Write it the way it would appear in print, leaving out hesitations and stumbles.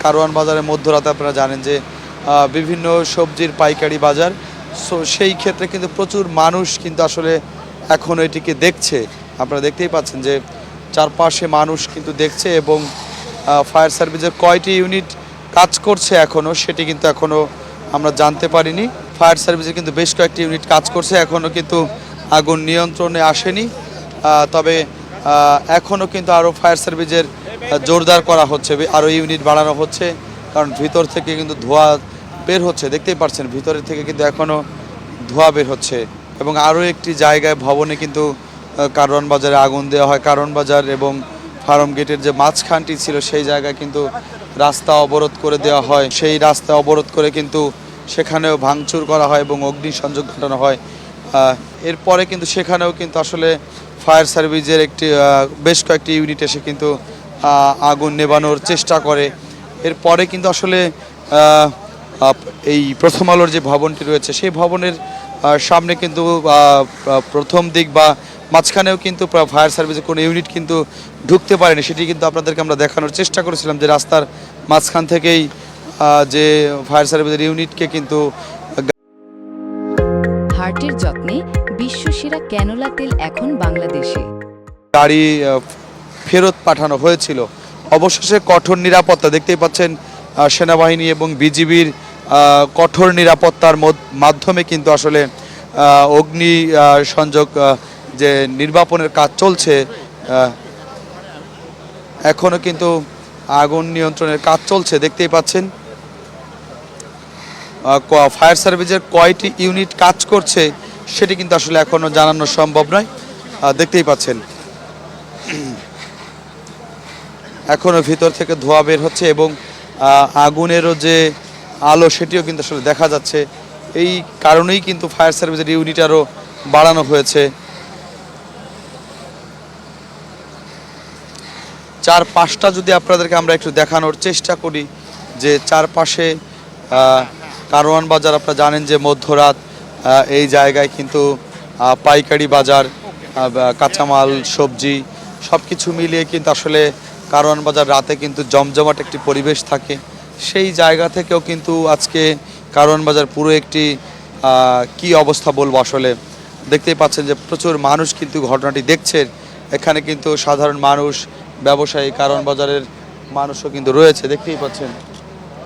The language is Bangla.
কারওয়ান বাজারের মধ্যরাতে আপনারা জানেন যে বিভিন্ন সবজির পাইকারি বাজার। সো সেই ক্ষেত্রে কিন্তু প্রচুর মানুষ কিন্তু আসলে এখনও এটিকে দেখছে। আপনারা দেখতেই পাচ্ছেন যে চারপাশে মানুষ কিন্তু দেখছে এবং ফায়ার সার্ভিসের কয়টি ইউনিট কাজ করছে এখনও সেটি কিন্তু এখনও আমরা জানতে পারিনি। ফায়ার সার্ভিসের কিন্তু বেশ কয়েকটি ইউনিট কাজ করছে, এখনও কিন্তু আগুন নিয়ন্ত্রণে আসেনি। তবে এখনও কিন্তু আরও ফায়ার সার্ভিসের জোরদার করা হচ্ছে, আরও ইউনিট বাড়ানো হচ্ছে, কারণ ভিতর থেকে কিন্তু ধোঁয়া বের হচ্ছে। দেখতেই পাচ্ছেন ভিতরের থেকে কিন্তু এখনও ধোঁয়া বের হচ্ছে। এবং আরও একটি জায়গায় ভবনে কিন্তু কারওয়ান বাজারে আগুন দেওয়া হয়। কারওয়ান বাজার এবং ফার্ম গেটের যে মাঝখানটি ছিল সেই জায়গায় কিন্তু রাস্তা অবরোধ করে দেওয়া হয়। সেই রাস্তা অবরোধ করে কিন্তু সেখানেও ভাঙচুর করা হয় এবং অগ্নিসংযোগ ঘটানো হয়। এরপরে কিন্তু সেখানেও কিন্তু আসলে ফায়ার সার্ভিসের বেশ কয়েকটি ইউনিট এসে কিন্তু আগুন নেভানোর চেষ্টা করে। এরপরে কিন্তু আসলে এই প্রথম আলোর যে ভবনটি রয়েছে সেই ভবনের সামনে কিন্তু প্রথম দিক বা মাঝখানেও কিন্তু ফায়ার সার্ভিসের কোনো ইউনিট কিন্তু ঢুকতে পারেনি। সেটি কিন্তু আপনাদেরকে আমরা দেখানোর চেষ্টা করেছিলাম যে রাস্তার মাঝখান থেকেই যে ফায়ার সার্ভিসের ইউনিটকে কিন্তু হার্টের যত্নে বিশ্বসেরা ক্যানোলা তেল এখন বাংলাদেশে গাড়ি ফেরত পাঠানো হয়েছিল। অবশেষে কঠোর নিরাপত্তা দেখতেই পাচ্ছেন, সেনাবাহিনী এবং বিজিবির কঠোর নিরাপত্তার মাধ্যমে কিন্তু আসলে অগ্নি সংযোগ যে নির্বাপনের কাজ চলছে, এখনও কিন্তু আগুন নিয়ন্ত্রণের কাজ চলছে। দেখতেই পাচ্ছেন ফায়ার সার্ভিসের কয়টি ইউনিট কাজ করছে সেটি কিন্তু আসলে এখনও জানানো সম্ভব নয়। দেখতেই পাচ্ছেন এখনও ভিতর থেকে ধোঁয়া বের হচ্ছে এবং আগুনেরও যে আলো সেটিও কিন্তু আসলে দেখা যাচ্ছে। এই কারণেই কিন্তু ফায়ার সার্ভিসের ইউনিট আরও বাড়ানো হয়েছে। চারপাশটা যদি আপনাদেরকে আমরা একটু দেখানোর চেষ্টা করি, যে চারপাশে কারওয়ান বাজার আপনারা জানেন যে মধ্যরাত এই জায়গায় কিন্তু পাইকারি বাজার, কাঁচামাল, সবজি সব কিছু মিলিয়ে কিন্তু আসলে কারওয়ান বাজার রাতে কিন্তু জমজমাট একটি পরিবেশ থাকে। সেই জায়গা থেকেও কিন্তু আজকে কারওয়ান বাজার পুরো একটি কি অবস্থা বলবো, আসলে দেখতেই পাচ্ছেন যে প্রচুর মানুষ কিন্তু ঘটনাটি দেখছেন। এখানে কিন্তু সাধারণ মানুষ, ব্যবসায়ী, কারওয়ান বাজারের মানুষও কিন্তু রয়েছে, দেখতেই পাচ্ছেন।